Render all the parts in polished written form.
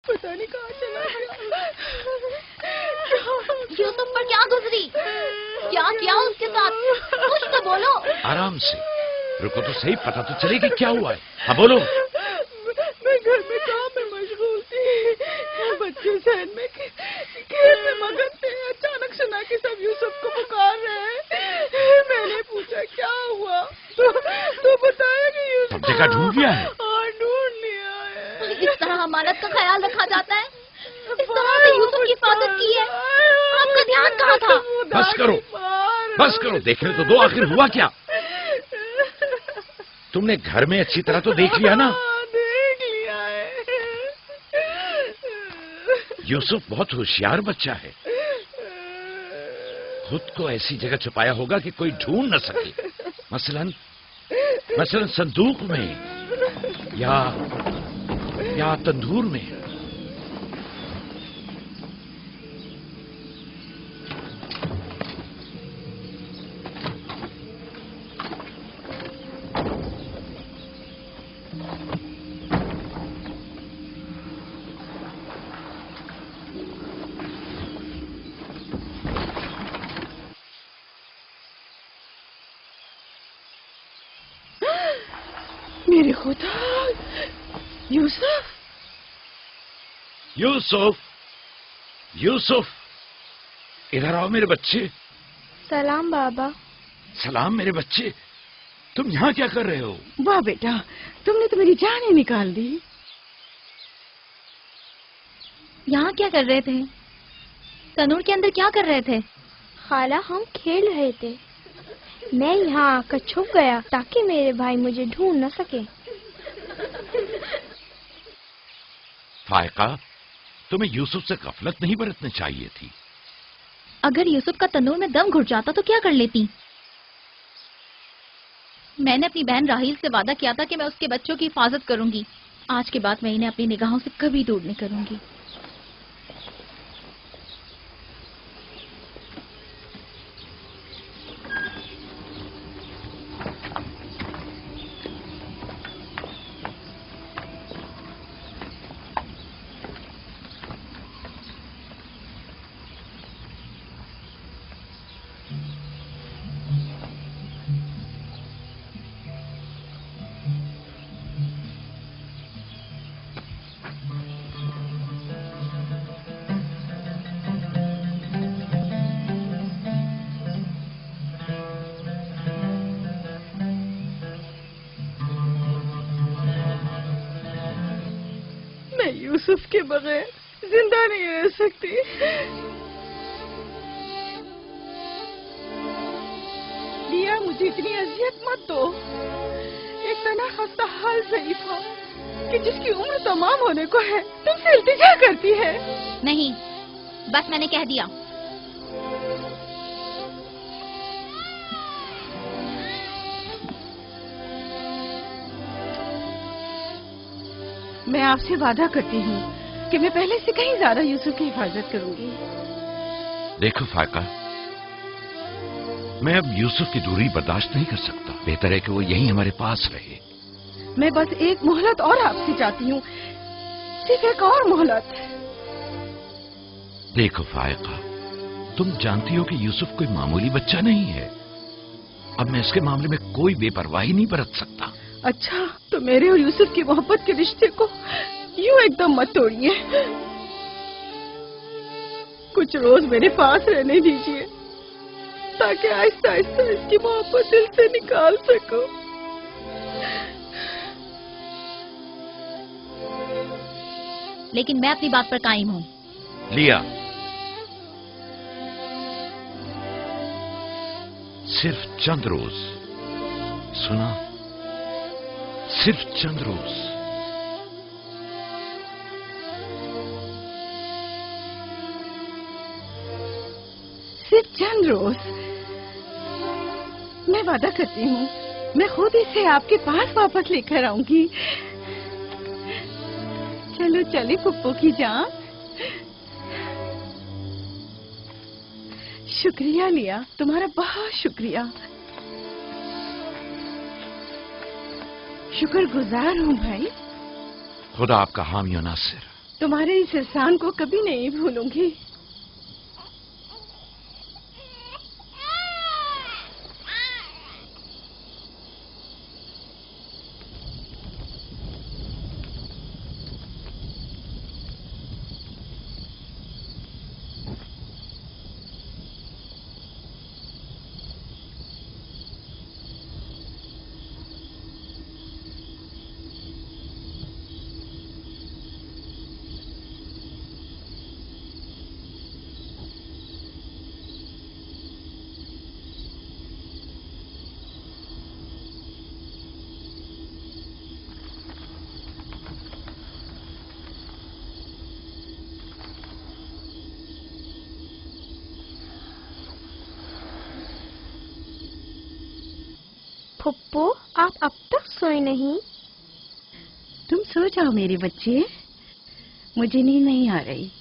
پتہ نہیں کہاں چلا گیا۔ یوسف پر کیا گزری؟ کیا کیا اس کے ساتھ؟ کچھ تو بولو۔ آرام سے رکو تو صحیح، پتہ تو چلے کہ کیا ہوا ہے۔ ہاں بولو۔ میں گھر میں کام میں مشغول تھی، بچے ذہن میں کھیل میں مگن تھے، اچانک سنا کہ سب یوسف کو پکار رہے ہیں۔ میں نے پوچھا کیا ہوا تو بتایا کہ یوسف سب جگہ ڈھونڈ لیا ہے؟ ہاں ڈھونڈ لیا ہے۔ اس طرح امانت کا خیال رکھا جاتا ہے؟ اس طرح سے یوسف کی حفاظت کی ہے؟ آپ کا دھیان کہاں تھا؟ بس کرو بس کرو، دیکھنے تو دو آخر ہوا کیا۔ تم نے گھر میں اچھی طرح تو دیکھ لیا نا؟ دیکھ لیا ہے۔ یوسف بہت ہوشیار بچہ ہے، خود کو ایسی جگہ چھپایا ہوگا کہ کوئی ڈھونڈ نہ سکے، مثلا صندوق میں یا تندور میں۔ میرے خدا، یوسف یوسف یوسف ادھر آؤ میرے بچے۔ سلام بابا۔ سلام میرے بچے، تم یہاں کیا کر رہے ہو؟ واہ بیٹا، تم نے تو میری جان ہی نکال دی۔ یہاں کیا کر رہے تھے؟ تنور کے اندر کیا کر رہے تھے؟ خالہ ہم کھیل رہے تھے، میں یہاں آ کر چھپ گیا تاکہ میرے بھائی مجھے ڈھونڈ نہ سکے۔ فائقہ، تمہیں یوسف سے غفلت نہیں برتنی چاہیے تھی۔ اگر یوسف کا تنور میں دم گھٹ جاتا تو کیا کر لیتی؟ میں نے اپنی بہن راحیل سے وعدہ کیا تھا کہ میں اس کے بچوں کی حفاظت کروں گی۔ آج کے بعد میں انہیں اپنی نگاہوں سے کبھی دور نہیں کروں گی۔ میں یوسف کے بغیر زندہ نہیں رہ سکتی۔ لیا، مجھے اتنی اذیت مت دو۔ ایک تنہا خستہ حال ضعیفہ کہ جس کی عمر تمام ہونے کو ہے تم سے التجا کرتی ہے۔ نہیں، بس میں نے کہہ دیا۔ میں آپ سے وعدہ کرتی ہوں کہ میں پہلے سے کہیں زیادہ یوسف کی حفاظت کروں گی۔ دیکھو فائقہ، میں اب یوسف کی دوری برداشت نہیں کر سکتا، بہتر ہے کہ وہ یہیں ہمارے پاس رہے۔ میں بس ایک مہلت اور آپ سے چاہتی ہوں، صرف ایک اور مہلت۔ دیکھو فائقہ، تم جانتی ہو کہ یوسف کوئی معمولی بچہ نہیں ہے، اب میں اس کے معاملے میں کوئی بے پرواہی نہیں برت سکتا۔ اچھا، تو میرے اور یوسف کی محبت کے رشتے کو یوں ایک دم مت توڑیے، کچھ روز میرے پاس رہنے دیجیے تاکہ آہستہ آہستہ اس کی محبت دل سے نکال سکوں۔ لیکن میں اپنی بات پر قائم ہوں۔ لیا، صرف چند روز، سنا، صرف چند روز۔ صرف چند روز؟ میں وعدہ کرتی ہوں میں خود اسے آپ کے پاس واپس لے کر آؤں گی۔ چلو چلے پپو کی جان۔ شکریہ لیا، تمہارا بہت شکریہ، شکر گزار ہوں بھائی۔ خدا آپ کا حامی و ناصر۔ तुम्हारे इस एहसान को कभी नहीं भूलूंगी। फुप्पो, आप अब तक सोए नहीं? तुम सो जाओ मेरे बच्चे, मुझे नींद नहीं आ रही।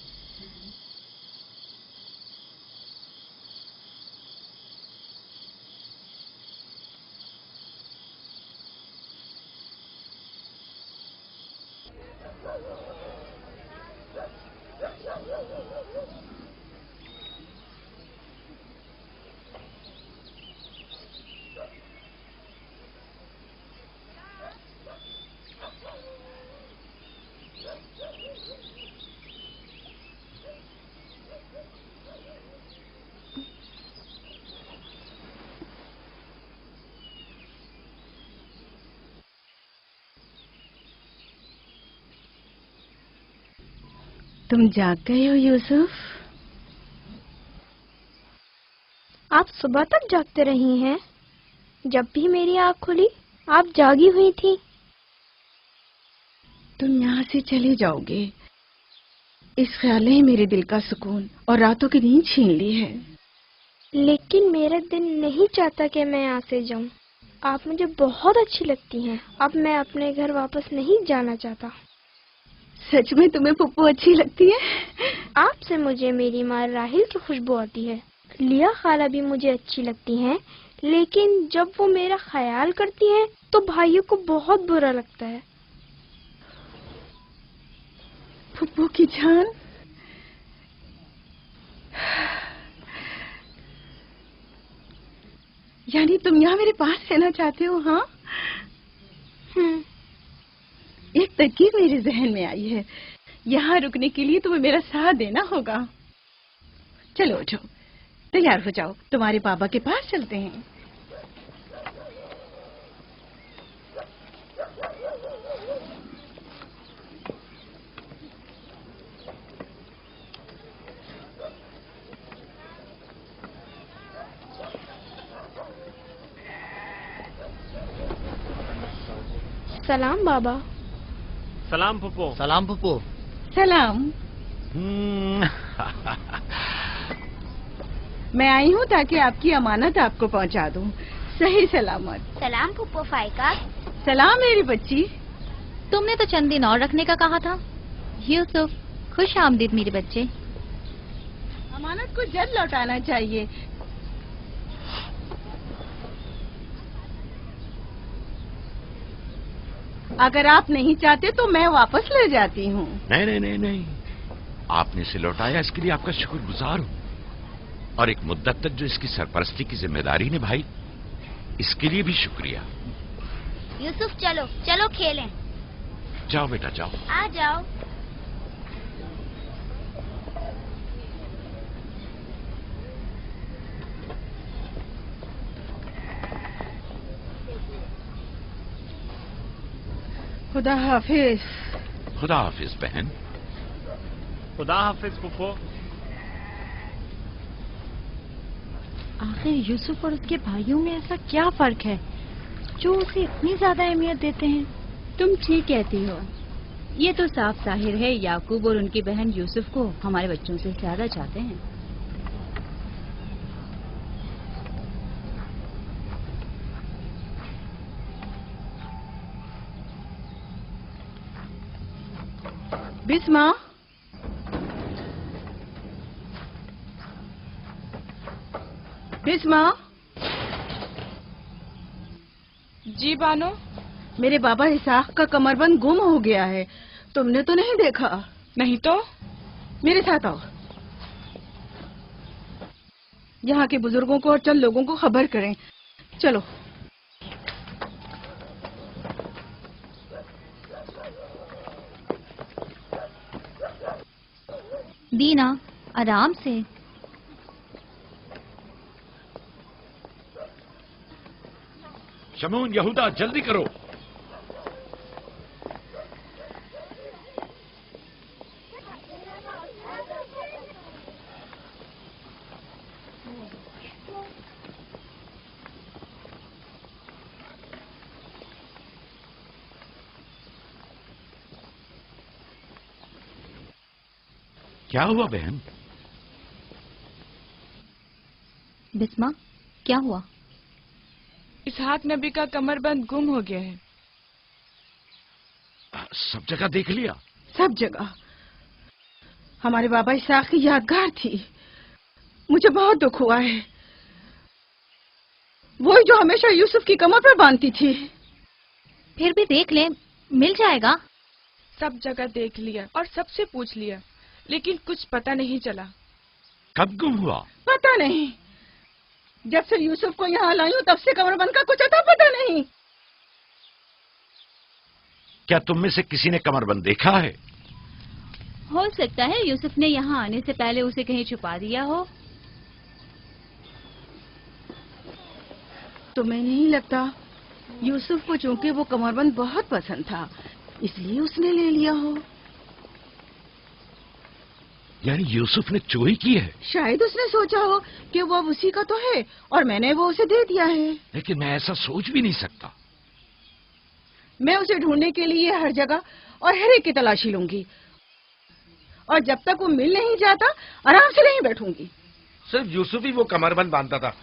तुम जाग गए हो यूसुफ? आप सुबह तक जागते रही हैं? जब भी मेरी आँख खुली आप जागी हुई थी। तुम यहाँ से चले जाओगे, इस ख्याल ने मेरे दिल का सुकून और रातों की नींद छीन ली है। लेकिन मेरा दिल नहीं चाहता कि मैं यहाँ से जाऊँ। आप मुझे बहुत अच्छी लगती हैं। अब मैं अपने घर वापस नहीं जाना चाहता। सच में तुम्हें पुप्पो अच्छी लगती है? आपसे मुझे मेरी माँ राहिल की खुशबू आती है। लिया खाला भी मुझे अच्छी लगती हैं, लेकिन जब वो मेरा ख्याल करती हैं तो भाइयों को बहुत बुरा लगता है। पुप्पो की जान, यानी तुम यहाँ मेरे पास रहना चाहते हो? हाँ, एक तरकीब मेरे जहन में आई है। यहाँ रुकने के लिए तुम्हें मेरा साथ देना होगा। चलो उठो, तैयार हो जाओ, तुम्हारे पापा के पास चलते हैं। सलाम बाबा। सलाम पुप्पो। सलाम पुप्पो। सलाम। मैं आई हूँ ताकि आपकी अमानत आपको पहुँचा दूँ सही सलामत। सलाम पुप्पो फाइका। सलाम मेरी बच्ची। तुमने तो चंद दिन और रखने का कहा था। यूसुफ, खुश आमदीद मेरे बच्चे। अमानत को जल्द लौटाना चाहिए। अगर आप नहीं चाहते तो मैं वापस ले जाती हूँ। नहीं नहीं नहीं नहीं, आपने इसे लौटाया इसके लिए आपका शुक्रगुजार हूँ, और एक मुद्दत तक जो इसकी सरपरस्ती की जिम्मेदारी निभाई इसके लिए भी शुक्रिया। यूसुफ चलो चलो खेलें। जाओ बेटा जाओ। आ जाओ। खुदा हाफिज। खुदा हाफिज बहन। खुदा हाफिज पुप्पो। आखिर यूसुफ और उसके भाइयों में ऐसा क्या फर्क है जो उसे इतनी ज्यादा अहमियत देते हैं? तुम ठीक कहती हो। ये तो साफ जाहिर है याकूब और उनकी बहन यूसुफ को हमारे बच्चों से ज्यादा चाहते हैं। बिस्मा, बिस्मा। जी बानो। मेरे बाबा इसाक का कमरबंद गुम हो गया है, तुमने तो नहीं देखा? नहीं तो मेरे साथ आओ, यहाँ के बुजुर्गों को और चंद लोगों को खबर करें। चलो। दीना, आराम से। शमून, यहूदा, जल्दी करो। क्या हुआ बहन? बिस्मा, क्या हुआ? इसहाक नबी का कमरबंद गुम हो गया है। सब जगह देख लिया? सब जगह। हमारे बाबा इसहाक की यादगार थी। मुझे बहुत दुख हुआ है। वही जो हमेशा यूसुफ की कमर पर बांधती थी। फिर भी देख ले, मिल जाएगा। सब जगह देख लिया और सबसे पूछ लिया, लेकिन कुछ पता नहीं चला। कब गुम हुआ? पता नहीं। जब से यूसुफ को यहाँ लाई हूँ तब से कमरबंद का कुछ अता पता नहीं। क्या तुम में से किसी ने कमरबंद देखा है? हो सकता है यूसुफ ने यहाँ आने से पहले उसे कहीं छुपा दिया हो। तुम्हें नहीं लगता यूसुफ को चूंकि वो कमरबंद बहुत पसंद था इसलिए उसने ले लिया हो? यानी यूसुफ ने चोरी की है? शायद उसने सोचा हो कि वो अब उसी का तो है और मैंने वो उसे दे दिया है। लेकिन मैं ऐसा सोच भी नहीं सकता। मैं उसे ढूंढने के लिए हर जगह और हर एक की तलाशी लूंगी और जब तक वो मिल नहीं जाता आराम से नहीं बैठूंगी। सिर्फ यूसुफ ही वो कमरबंद बांधता था,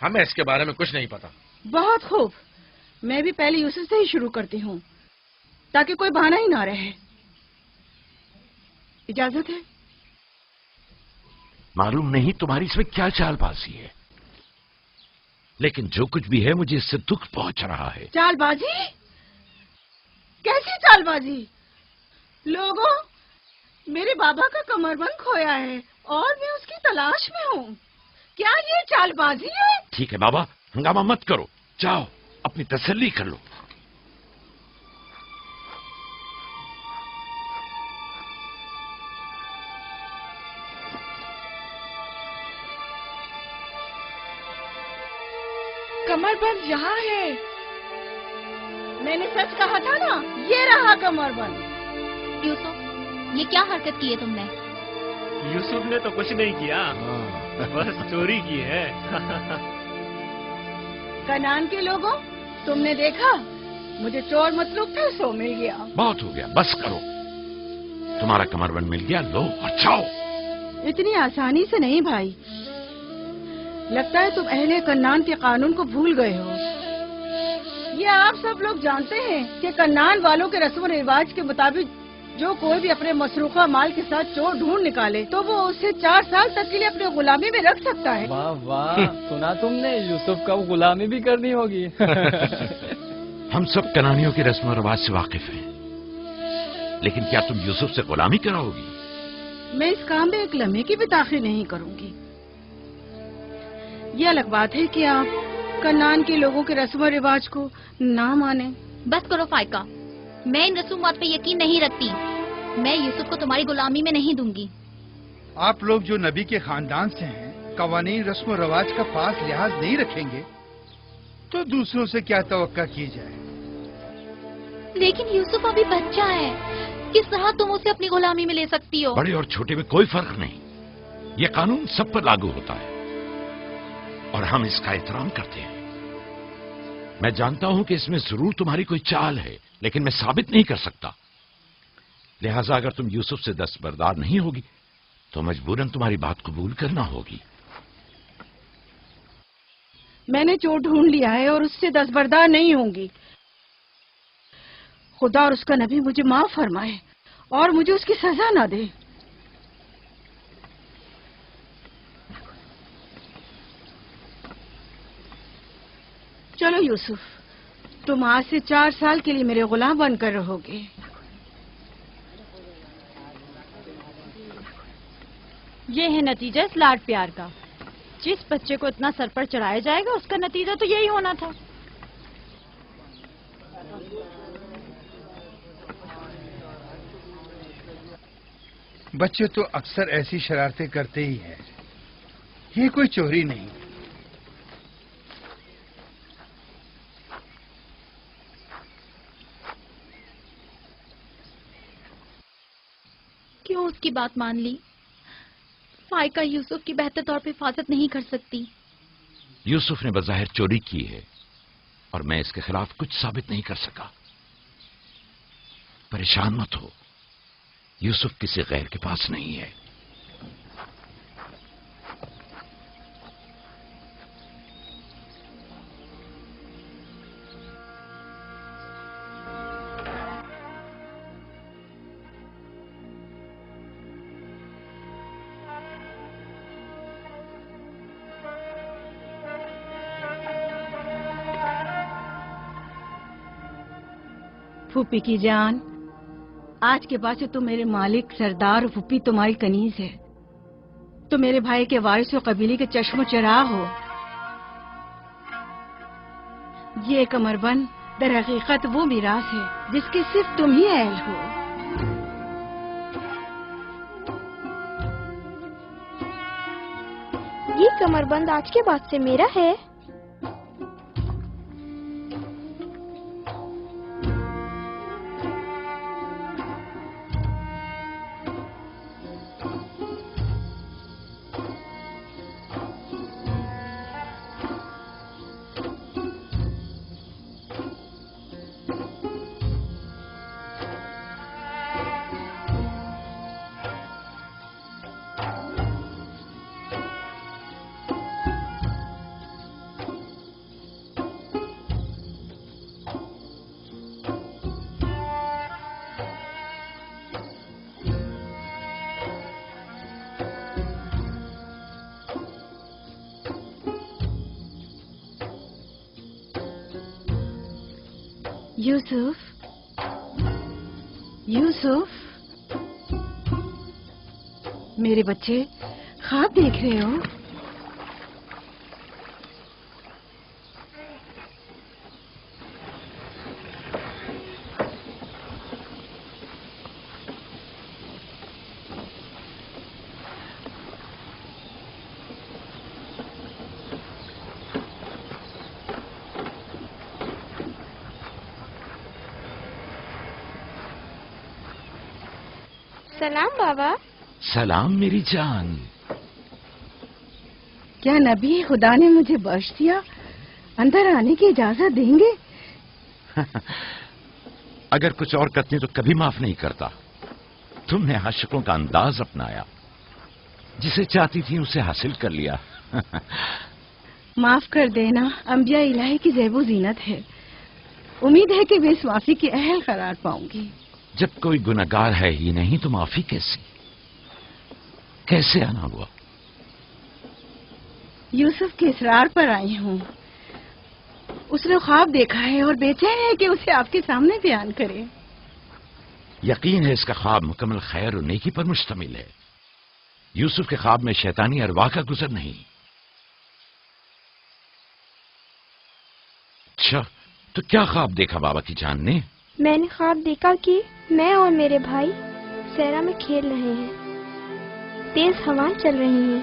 हमें इसके बारे में कुछ नहीं पता। बहुत खूब। मैं भी पहले यूसुफ से ही शुरू करती हूँ ताकि कोई बहाना ही ना रहे। इजाजत है? मालूम नहीं तुम्हारी इसमें क्या चालबाजी है, लेकिन जो कुछ भी है मुझे इससे दुख पहुंच रहा है। चालबाजी? कैसी चालबाजी? लोगों, मेरे बाबा का कमरबंद खोया है और मैं उसकी तलाश में हूँ। क्या ये चालबाजी है? ठीक है बाबा, हंगामा मत करो, जाओ अपनी तसल्ली कर लो। कमरबंद यहाँ है। मैंने सच कहा था ना, ये रहा कमरबंद। यूसुफ, ये क्या हरकत की है तुमने? यूसुफ ने तो कुछ नहीं किया, बस चोरी की है। कनान के लोगों, तुमने देखा, मुझे चोर मतलूब था, सो मिल गया। बहुत हो गया, बस करो। तुम्हारा कमरबंद मिल गया, लो और जाओ। इतनी आसानी से नहीं भाई। लगता है तुम अहले कन्नान के कानून को भूल गए हो। ये आप सब लोग जानते हैं कि कन्नान वालों के रस्म रिवाज के मुताबिक जो कोई भी अपने मसरूखा माल के साथ चोर ढूंढ निकाले तो वो उसे 4 साल तक के लिए अपने गुलामी में रख सकता है। वाह वाह, सुना तुमने, यूसुफ का गुलामी भी करनी होगी। हम सब कनानियों के रस्म रिवाज से वाकिफ हैं, लेकिन क्या तुम यूसुफ से गुलामी कराओगी? मैं इस काम में एक लम्हे की भी ताखीर नहीं करूंगी। ये अलग बात है कि आप कन्नान के लोगों के रस्म रिवाज को ना माने। बस करो फाइका, मैं इन रसूमात पे यकीन नहीं रखती। मैं यूसुफ को तुम्हारी गुलामी में नहीं दूंगी। आप लोग जो नबी के खानदान से हैं, कवानीन रस्म रवाज का पास लिहाज नहीं रखेंगे तो दूसरों से क्या तवक्का की जाए। लेकिन यूसुफ अभी बच्चा है, किस तरह तुम उसे अपनी गुलामी में ले सकती हो? बड़े और छोटे में कोई फर्क नहीं, ये कानून सब पर लागू होता है और हम इसका एहतराम करते हैं। मैं जानता हूं कि इसमें जरूर तुम्हारी कोई चाल है, लेकिन मैं साबित नहीं कर सकता। लिहाजा अगर तुम यूसुफ से दस्तबरदार नहीं होगी तो मजबूरन तुम्हारी बात कबूल करना होगी। मैंने चोर ढूंढ लिया है और उससे दस्तबरदार नहीं होंगी। खुदा और उसका नबी मुझे माफ फरमाए और मुझे उसकी सजा ना दे। चलो यूसुफ, तुम आज से 4 साल के लिए मेरे गुलाम बनकर रहोगे। یہ ہے نتیجہ اس لاڈ پیار کا. جس بچے کو اتنا سر پر چڑھایا جائے گا اس کا نتیجہ تو یہی ہونا تھا. بچے تو اکثر ایسی شرارتیں کرتے ہی ہیں. یہ کوئی چوری نہیں. کیوں اس کی بات مان لی؟ فائقہ یوسف کی بہتر طور پہ حفاظت نہیں کر سکتی. یوسف نے بظاہر چوری کی ہے اور میں اس کے خلاف کچھ ثابت نہیں کر سکا. پریشان مت ہو، یوسف کسی غیر کے پاس نہیں ہے. پھوپھی کی جان، آج کے بعد سے تو میرے مالک سردار اور پھوپھی تمہاری کنیز ہے. تو میرے بھائی کے وارث و قبیلے کے چشم و چراغ ہو. یہ کمر بند در حقیقت وہ میراث ہے جس کے صرف تم ہی اہل ہو. یہ کمر بند آج کے بعد سے میرا ہے. یوسف، یوسف، میرے بچے خواب دیکھ رہے ہو؟ سلام بابا. سلام میری جان. کیا نبی خدا نے مجھے بخش دیا؟ اندر آنے کی اجازت دیں گے؟ اگر کچھ اور کرتی تو کبھی معاف نہیں کرتا. تم نے عاشقوں کا انداز اپنایا، جسے چاہتی تھی اسے حاصل کر لیا. معاف کر دینا انبیاء الہی کی زیب و زینت ہے. امید ہے کہ میں اس معافی کی اہل قرار پاؤں گی. جب کوئی گنہگار ہے ہی نہیں تو معافی کیسے آنا ہوا؟ یوسف کے اصرار پر آئی ہوں. اس نے خواب دیکھا ہے اور بے چین ہے کہ اسے آپ کے سامنے بیان کرے. یقین ہے اس کا خواب مکمل خیر و نیکی پر مشتمل ہے. یوسف کے خواب میں شیطانی ارواح کا گزر نہیں. اچھا، تو کیا خواب دیکھا بابا کی جان نے؟ میں نے خواب دیکھا کہ میں اور میرے بھائی صحرا میں کھیل رہے ہیں. تیز ہوائیں چل رہی ہیں.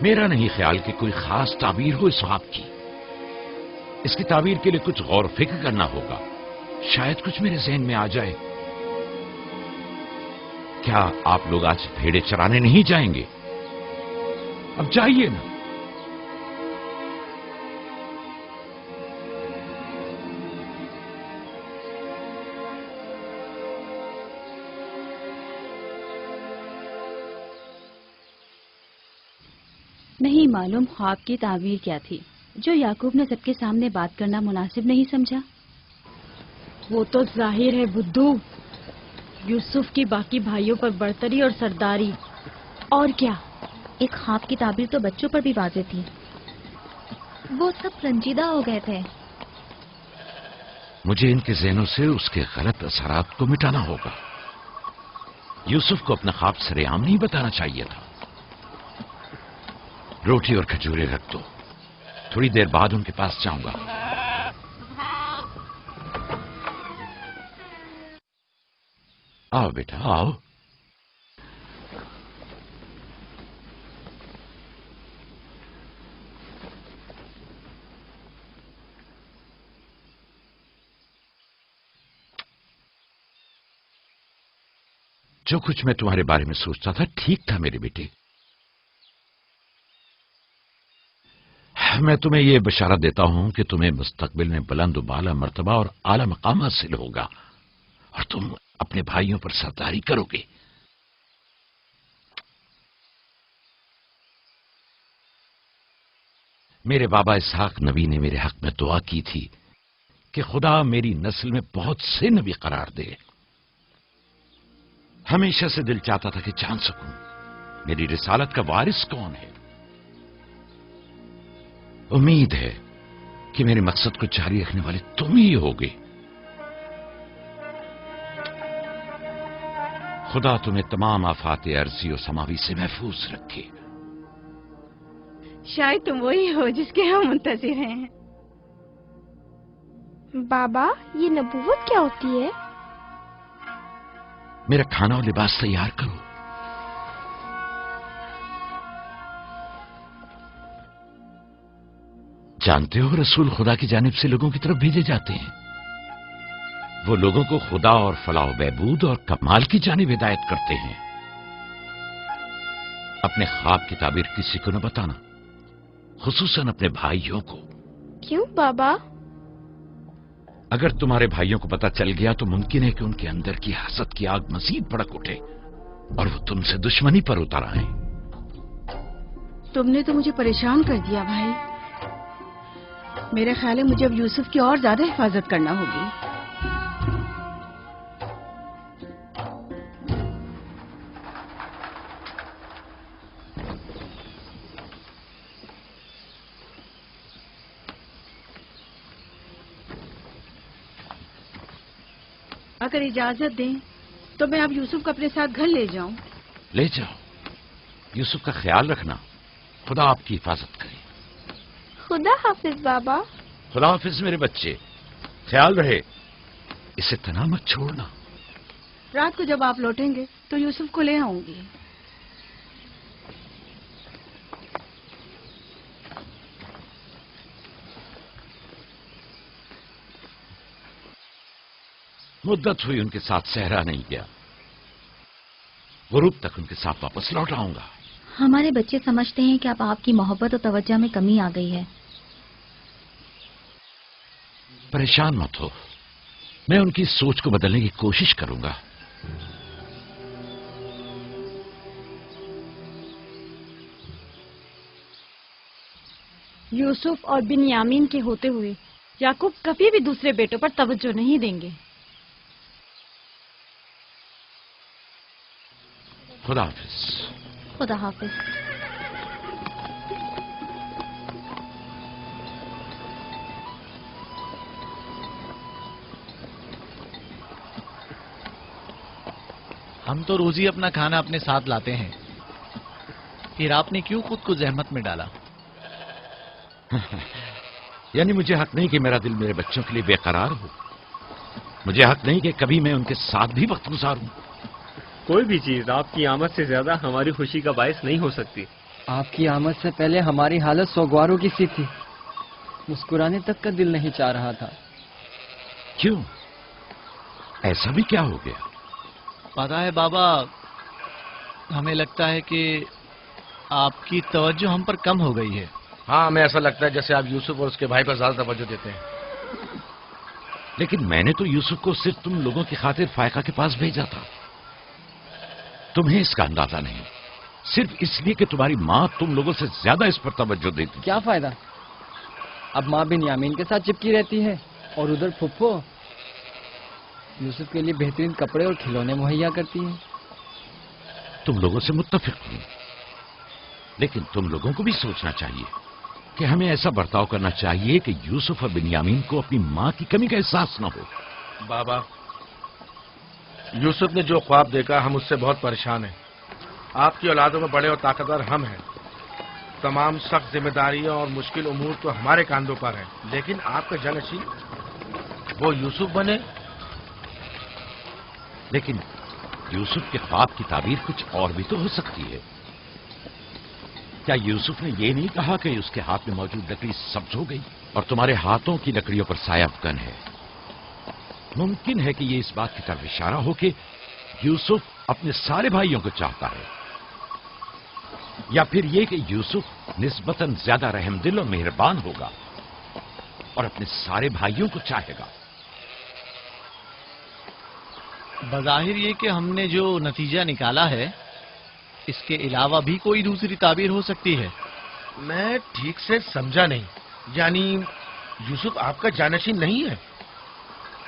मेरा नहीं ख्याल कि कोई खास ताबीर हो इस ख्वाब की। इसकी ताबीर के लिए कुछ गौर फिक्र करना होगा, शायद कुछ मेरे ज़हन में आ जाए। क्या आप लोग आज भेड़े चराने नहीं जाएंगे? अब जाइए ना। नहीं मालूम ख्वाब की ताबीर क्या थी जो याकूब ने सबके सामने बात करना मुनासिब नहीं समझा। वो तो जाहिर है बुद्धू, यूसुफ की बाकी भाइयों पर बर्तरी और सरदारी। और क्या? एक ख्वाब की ताबीर तो बच्चों पर भी वाज़ेह थी। वो सब रंजीदा हो गए थे। मुझे इनके ज़हनों से उसके गलत असरात को मिटाना होगा। यूसुफ को अपना ख्वाब सरेआम नहीं बताना चाहिए था। रोटी और खजूरें रख दो, थोड़ी देर बाद उनके पास जाऊंगा। आओ बेटा आओ। जो कुछ मैं तुम्हारे बारे में सोचता था ठीक था मेरे बेटे। मैं तुम्हें यह बशारत देता हूं कि तुम्हें मुस्तकबिल में बुलंद बाला मर्तबा और आला मकाम हासिल होगा और तुम अपने भाइयों पर सरदारी करोगे। मेरे बाबा इसहाक नबी ने मेरे हक में दुआ की थी कि खुदा मेरी नस्ल में बहुत से नबी करार दे। हमेशा से दिल चाहता था कि जान सकूं मेरी रिसालत का वारिस कौन है। उम्मीद है कि मेरे मकसद को जारी रखने वाले तुम ही होगे। खुदा तुम्हें तमाम आफात अर्जी और समावी से महफूज रखे। शायद तुम वही हो जिसके हम मुंतज़िर हैं। बाबा, ये नबूवत क्या होती है? मेरा खाना और लिबास तैयार करो। जानते हो रसूल खुदा की जानिब से लोगों की तरफ भेजे जाते हैं। वो लोगों को खुदा और फलाह बहबूद और कमाल की जानिब हिदायत करते हैं। अपने ख्वाब की ताबीर किसी को न बताना, खुसूसन अपने भाइयों को। क्यों बाबा? अगर तुम्हारे भाइयों को पता चल गया तो मुमकिन है कि उनके अंदर की हसद की आग मजीद भड़क उठे और वो तुमसे दुश्मनी पर उतर आए। तुमने तो मुझे परेशान कर दिया भाई। मेरे ख्याल है मुझे अब यूसुफ की और ज्यादा हिफाजत करना होगी। अगर इजाजत दें तो मैं अब यूसुफ को अपने साथ घर ले जाऊं। ले जाओ। यूसुफ का ख्याल रखना। खुदा आपकी हिफाजत करे। खुदा हाफिज बाबा। खुदा हाफिज मेरे बच्चे। ख्याल रहे, इसे तना मत छोड़ना। रात को जब आप लौटेंगे तो यूसुफ को ले आऊंगी। मुद्दत हुई उनके साथ सहरा नहीं गया। गुरूब तक उनके साथ वापस लौट आऊंगा। हमारे बच्चे समझते हैं कि अब आपकी मोहब्बत और तवज्जो में कमी आ गई है। परेशान मत हो, मैं उनकी सोच को बदलने की कोशिश करूंगा। यूसुफ और बिन्यामीन के होते हुए याकूब कभी भी दूसरे बेटों पर तवज्जो नहीं देंगे। खुदा हाफिज। खुदा हाफिज। हम तो रोज ही अपना खाना अपने साथ लाते हैं, फिर आपने क्यों खुद को जहमत में डाला? यानी मुझे हक नहीं कि मेरा दिल मेरे बच्चों के लिए बेकरार हो। मुझे हक नहीं कि कभी मैं उनके साथ भी वक्त गुजारूं। कोई भी चीज आपकी आमद से ज्यादा हमारी खुशी का बायस नहीं हो सकती। آپ کی آمد سے پہلے ہماری حالت سوگواروں کی سی تھی. مسکرانے تک کا دل نہیں چاہ رہا تھا. کیوں؟ ایسا بھی کیا ہو گیا؟ پتا ہے بابا، ہمیں لگتا ہے کہ آپ کی توجہ ہم پر کم ہو گئی ہے. ہاں، ہمیں ایسا لگتا ہے جیسے آپ یوسف اور اس کے بھائی پر زیادہ توجہ دیتے ہیں. لیکن میں نے تو یوسف کو صرف تم لوگوں کی خاطر فائقہ کے پاس بھیجا تھا. تمہیں اس کا اندازہ نہیں، صرف اس لیے کہ تمہاری ماں تم لوگوں سے زیادہ اس پر توجہ دیتی. کیا فائدہ؟ اب ماں بنیامین کے ساتھ چپکی رہتی ہے اور ادھر پھپھو یوسف کے لیے بہترین کپڑے اور کھلونے مہیا کرتی ہیں. تم لوگوں سے متفق ہوں، لیکن تم لوگوں کو بھی سوچنا چاہیے کہ ہمیں ایسا برتاؤ کرنا چاہیے کہ یوسف اور بنیامین کو اپنی ماں کی کمی کا احساس نہ ہو. بابا، یوسف نے جو خواب دیکھا ہم اس سے بہت پریشان ہیں. آپ کی اولادوں میں بڑے اور طاقتور ہم ہیں. تمام سخت ذمہ داریاں اور مشکل امور تو ہمارے کاندھوں پر ہیں، لیکن آپ کا جانشین وہ یوسف بنے. لیکن یوسف کے خواب کی تعبیر کچھ اور بھی تو ہو سکتی ہے. کیا یوسف نے یہ نہیں کہا کہ اس کے ہاتھ میں موجود لکڑی سبز ہو گئی اور تمہارے ہاتھوں کی لکڑیوں پر سایہ افکن ہے؟ ممکن ہے کہ یہ اس بات کی طرف اشارہ ہو کہ یوسف اپنے سارے بھائیوں کو چاہتا ہے، یا پھر یہ کہ یوسف نسبتاً زیادہ رحم دل اور مہربان ہوگا اور اپنے سارے بھائیوں کو چاہے گا. بظاہر یہ کہ ہم نے جو نتیجہ نکالا ہے اس کے علاوہ بھی کوئی دوسری تعبیر ہو سکتی ہے. میں ٹھیک سے سمجھا نہیں. یعنی یوسف آپ کا جانشین نہیں ہے؟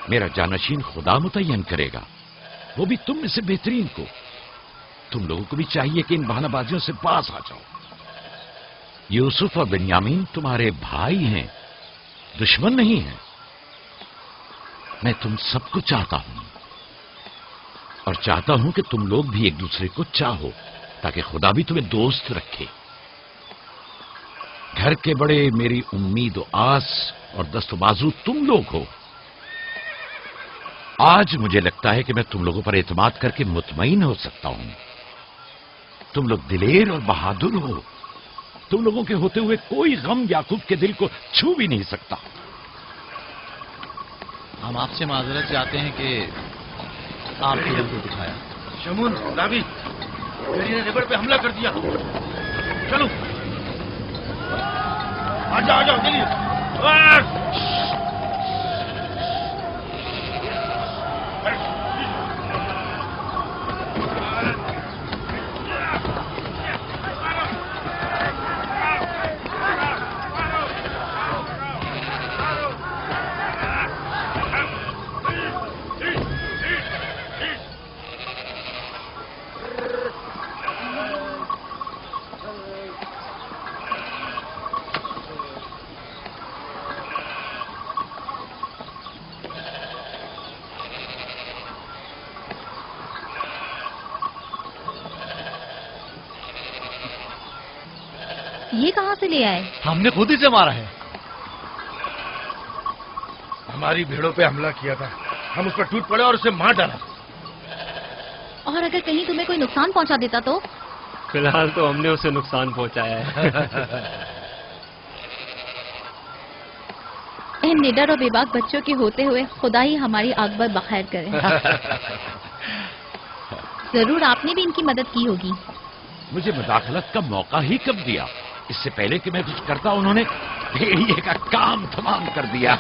میرا جانشین خدا متعین کرے گا، وہ بھی تم میں سے بہترین کو. تم لوگوں کو بھی چاہیے کہ ان بہانہ بازیوں سے باز آ جاؤ. یوسف اور بنیامین تمہارے بھائی ہیں، دشمن نہیں ہیں. میں تم سب کو چاہتا ہوں اور چاہتا ہوں کہ تم لوگ بھی ایک دوسرے کو چاہو تاکہ خدا بھی تمہیں دوست رکھے. گھر کے بڑے میری امید و آس اور دست و بازو تم لوگ ہو. آج مجھے لگتا ہے کہ میں تم لوگوں پر اعتماد کر کے مطمئن ہو سکتا ہوں. تم لوگ دلیر اور بہادر ہو. تم لوگوں کے ہوتے ہوئے کوئی غم یعقوب کے دل کو چھو بھی نہیں سکتا. ہم آپ سے معذرت چاہتے ہیں کہ آپ نے ہم کو دکھایا. شمون، لاوی، میری نے ریبڑ پہ حملہ کر دیا. چلو آ جاؤ چلیے. یہ کہاں سے لے آئے؟ ہم نے خود ہی سے مارا ہے. ہماری بھیڑوں پہ حملہ کیا تھا، ہم اس پر ٹوٹ پڑے اور اسے مار ڈالا. اور اگر کہیں تمہیں کوئی نقصان پہنچا دیتا تو؟ فی الحال تو ہم نے اسے نقصان پہنچایا ہے. ان نڈر اور بے باک بچوں کے ہوتے ہوئے خدا ہی ہماری عاقبت بخیر کرے. ضرور آپ نے بھی ان کی مدد کی ہوگی. مجھے مداخلت کا موقع ہی کب دیا؟ اس سے پہلے کہ میں کچھ کرتا انہوں نے بھیڑیے کا کام تمام کر دیا.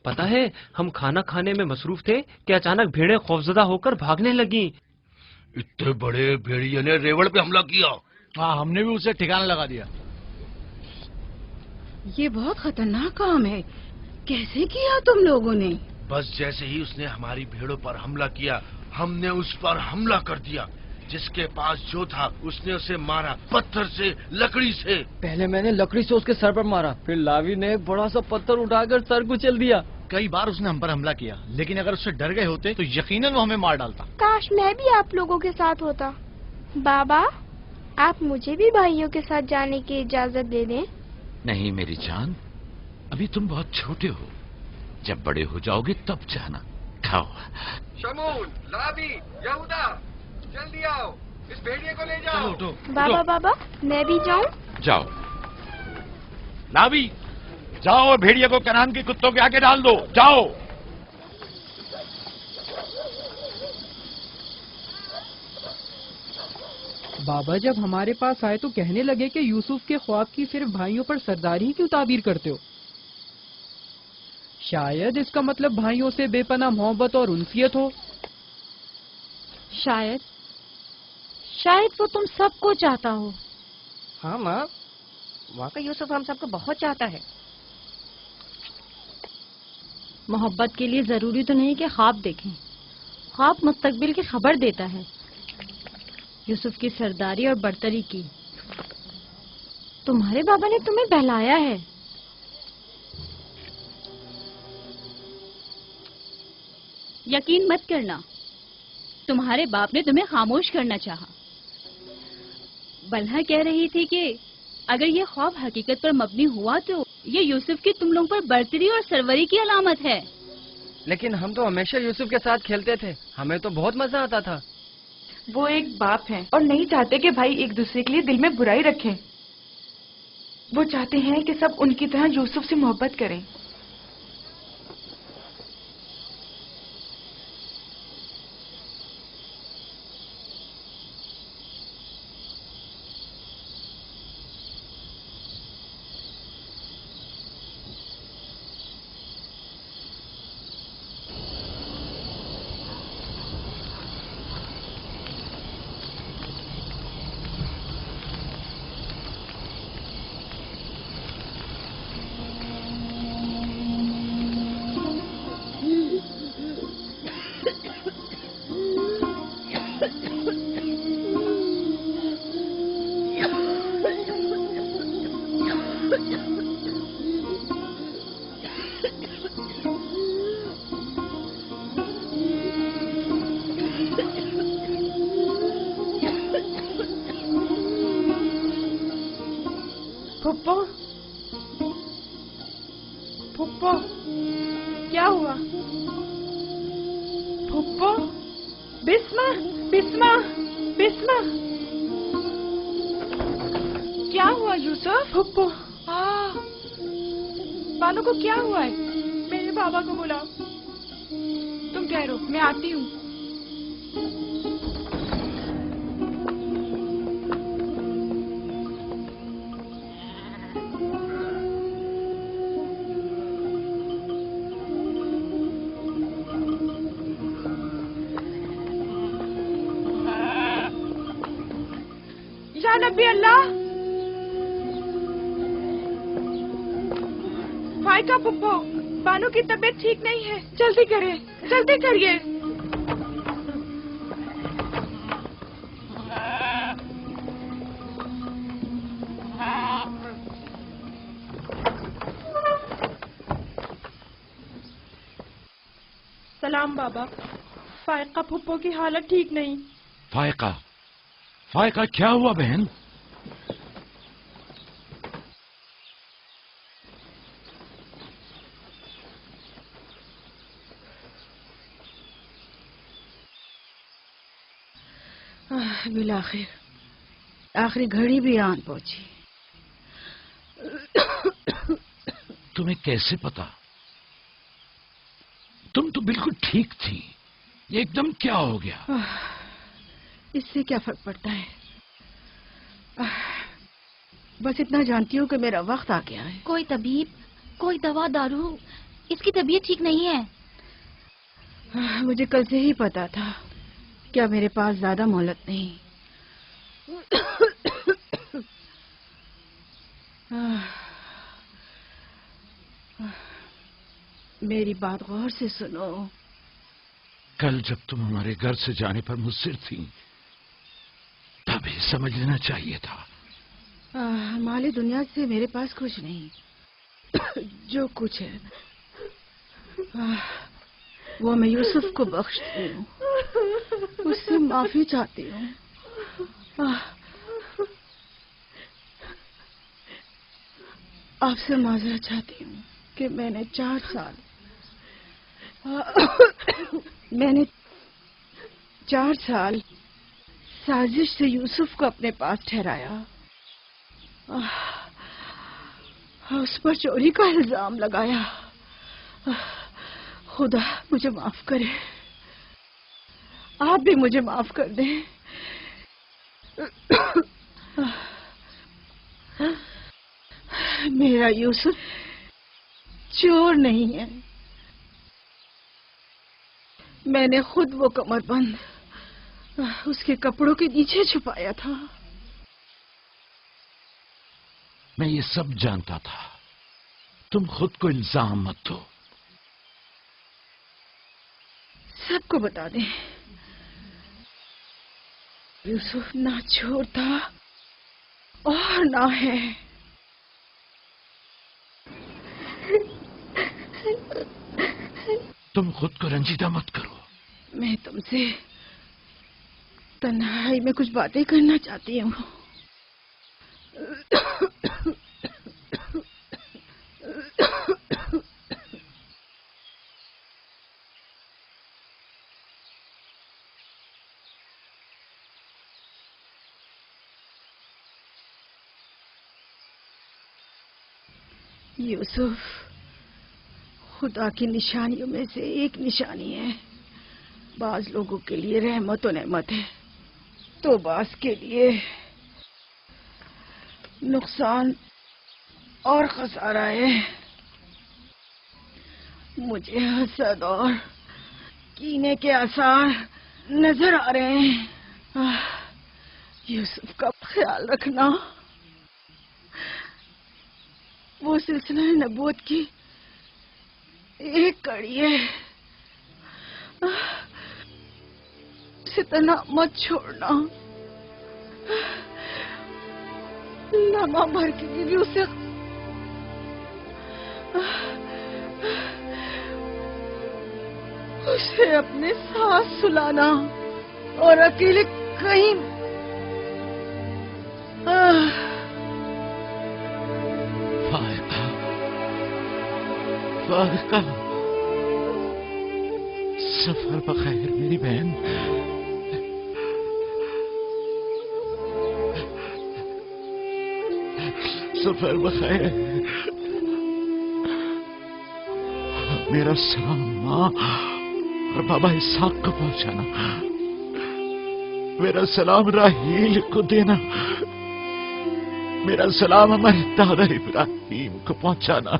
پتا ہے ہم کھانا کھانے میں مصروف تھے کہ اچانک بھیڑیں خوفزدہ ہو کر بھاگنے لگیں. اتنے بڑے بھیڑیے نے ریوڑ پہ حملہ کیا. ہاں، ہم نے بھی اسے ٹھکانا لگا دیا. یہ بہت خطرناک کام ہے. کیسے کیا تم لوگوں نے؟ بس جیسے ہی اس نے ہماری بھیڑوں پر حملہ کیا ہم نے اس پر حملہ کر دیا. جس کے پاس جو تھا اس نے اسے مارا، پتھر سے، لکڑی سے. پہلے میں نے لکڑی سے اس کے سر پر مارا، پھر لاوی نے ایک بڑا سا پتھر اٹھا کر سر کو چل دیا. کئی بار اس نے ہم پر حملہ کیا، لیکن اگر اس سے ڈر گئے ہوتے تو یقیناً وہ ہمیں مار ڈالتا. کاش میں بھی آپ لوگوں کے ساتھ ہوتا. بابا، آپ مجھے بھی بھائیوں کے ساتھ جانے کی اجازت دے دیں. नहीं मेरी जान, अभी तुम बहुत छोटे हो, जब बड़े हो जाओगे तब जाना। खाओ। शमून, लाबी, यहूदा, जल्दी आओ, इस भेड़िए को ले जाओ। बाबा बाबा, मैं भी जाऊं? जाओ। लाबी, जाओ और भेड़िए को कनान के कुत्तों के आगे डाल दो। जाओ। बाबा जब हमारे पास आए तो कहने लगे कि यूसुफ के ख्वाब की सिर्फ भाइयों पर सरदारी ही क्यों ताबीर करते हो? शायद इसका मतलब भाइयों से बेपनाह मोहब्बत और उनसियत हो। शायद वो तुम सबको चाहता हो। हाँ माँ, वाकई यूसुफ हम सबको बहुत चाहता है। मोहब्बत के लिए जरूरी तो नहीं कि ख्वाब देखें, ख्वाब मुस्तकबिल की खबर देता है। यूसुफ की सरदारी और बर्तरी की तुम्हारे बाबा ने तुम्हें बहलाया है। यकीन मत करना, तुम्हारे बाप ने तुम्हें खामोश करना चाहा। बल्हा कह रही थी कि अगर ये ख्वाब हकीकत पर मबनी हुआ तो ये यूसुफ की तुम लोगों पर बर्तरी और सरवरी की अलामत है। लेकिन हम तो हमेशा यूसुफ के साथ खेलते थे, हमें तो बहुत मजा आता था। वो एक बाप हैं और नहीं चाहते कि भाई एक दूसरे के लिए दिल में बुराई रखें। वो चाहते हैं कि सब उनकी तरह यूसुफ से मोहब्बत करें। फुप्पो, फुप्पो, क्या हुआ? फुप्पो, बिस्मा, बिस्मा, बिस्मा, क्या हुआ यूसुफ? फुप्पो, बानो को क्या हुआ है? मेरे बाबा को बुलाओ। तुम ठहरो, मैं आती हूँ। नबी अल्लाह, फायका पुप्पो, बानो की तबीयत ठीक नहीं है, जल्दी करें, जल्दी करिए। सलाम बाबा, फायका पुप्पो की हालत ठीक नहीं। फायका, फायका क्या हुआ बहन? बिलाखिर आखिरी घड़ी भी आन पहुंची। तुम्हें कैसे पता? तुम तो बिल्कुल ठीक थी, ये एकदम क्या हो गया? इससे क्या फर्क पड़ता है? बस इतना जानती हूँ कि मेरा वक्त आ गया है। कोई तबीब, कोई दवा दारू, इसकी तबीयत ठीक नहीं है। मुझे कल से ही पता था, क्या मेरे पास ज्यादा मोहलत नहीं। मेरी बात गौर से सुनो। कल जब तुम हमारे घर से जाने पर मुस्सिर थी, तभी समझ लेना चाहिए था। माली दुनिया से मेरे पास कुछ नहीं। जो कुछ है वो मैं यूसुफ को बख्शती हूँ, उससे माफी चाहती हूँ। آپ سے معذرت چاہتی ہوں کہ میں نے 4 سال سازش سے یوسف کو اپنے پاس ٹھہرایا، اس پر چوری کا الزام لگایا۔ خدا مجھے معاف کرے، آپ بھی مجھے معاف کر دیں۔ میرا یوسف چور نہیں ہے، میں نے خود وہ کمر بند اس کے کپڑوں کے نیچے چھپایا تھا۔ میں یہ سب جانتا تھا، تم خود کو الزام مت دو۔ سب کو بتا دیں، یوسف نہ چور تھا اور نہ ہے۔ تم خود کو رنجیدہ مت کرو۔ میں تم سے تنہائی میں کچھ باتیں کرنا چاہتی ہوں۔ یوسف خدا کی نشانیوں میں سے ایک نشانی ہے۔ بعض لوگوں کے لیے رحمت و نعمت ہے تو بعض کے لیے نقصان اور خسارہ ہے۔ مجھے حسد اور کینے کے آثار نظر آ رہے ہیں۔ یوسف کا خیال رکھنا، وہ سلسلہ نبوت کی ایک کڑی ہے، اسے تنہا مت چھوڑنا۔ لمحہ بھر کے لیے بھی اسے اپنے ساتھ سلانا اور اکیلے کہیں فائقہ، سفر بخیر میری بہن۔ سفر بخیر۔ میرا سلام ماں اور بابا اسحاق کو پہنچانا، میرا سلام راہیل کو دینا، میرا سلام ہمارے دادا ابراہیم کو پہنچانا۔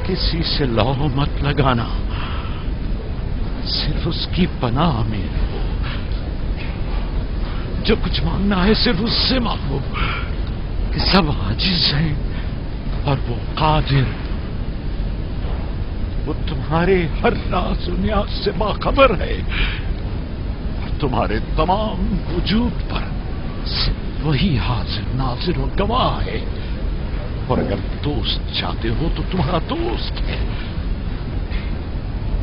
کسی سے لو مت لگانا، صرف اس کی پناہ میں رہو۔ جو کچھ مانگنا ہے صرف اس سے مانگو کہ سب عاجز ہیں اور وہ قادر، وہ تمہارے ہر راز و نیاز سے باخبر ہے اور तुम्हारे तमाम वजूद पर सिर्फ वही हाजिर नाजिर और गवाह है। और अगर दोस्त चाहते हो तो तुम्हारा दोस्त है,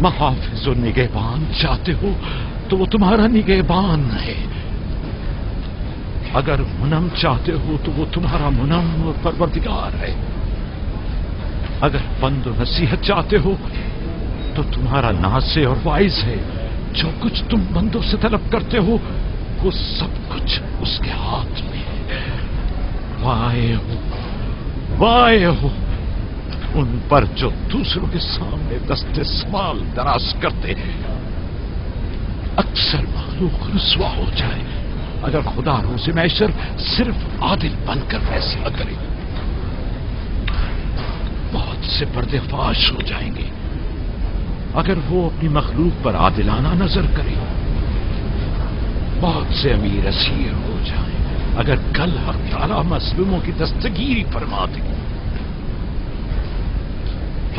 महाफिज और निगहबान चाहते हो तो वो तुम्हारा निगहबान है, अगर मुनम चाहते हो तो वो तुम्हारा मुनम और परवरदिगार है, अगर बंद और नसीहत चाहते हो तो तुम्हारा नासे और वाइज है। जो कुछ तुम बंदों से तलब करते हो वो सब कुछ उसके हाथ में है। वाए हो उन पर जो दूसरों के सामने दस्ते सवाल दराज करते हैं। अक्सर मालूक रुसवा हो जाए अगर खुदा रोज़े महशर सिर्फ आदिल बनकर फैसला करे। बहुत से पर्देफाश हो जाएंगे अगर वो अपनी मखलूक पर आदिलाना नजर करे। बहुत से अमीर असीर हो जाएं अगर कल हक ताला मजलूमों की दस्तगीरी फरमा दे।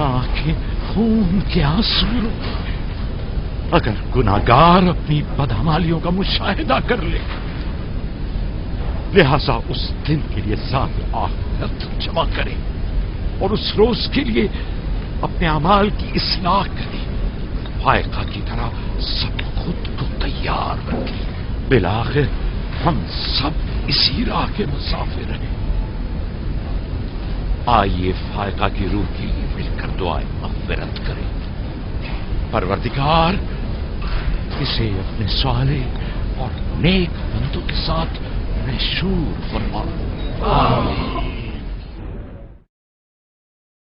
आंखें खून के आंसू रोए अगर गुनाहगार अपनी बदअमालियों का मुशाहिदा कर ले। लिहाजा उस दिन के लिए ज़ात आखिरत जमा करे और उस रोज के लिए अपने अमाल की इस्लाह करे। फायका की तरह सब खुद को तैयार रखें। बिलाखिर हम सब इसी राह के मुसाफिर हैं। आइए फायका की रूह के लिए मिलकर दुआएं मग़फ़िरत करें। परवरदिगार इसे अपने साले और नेक बंदों के साथ महशूर फरमा। आमीन।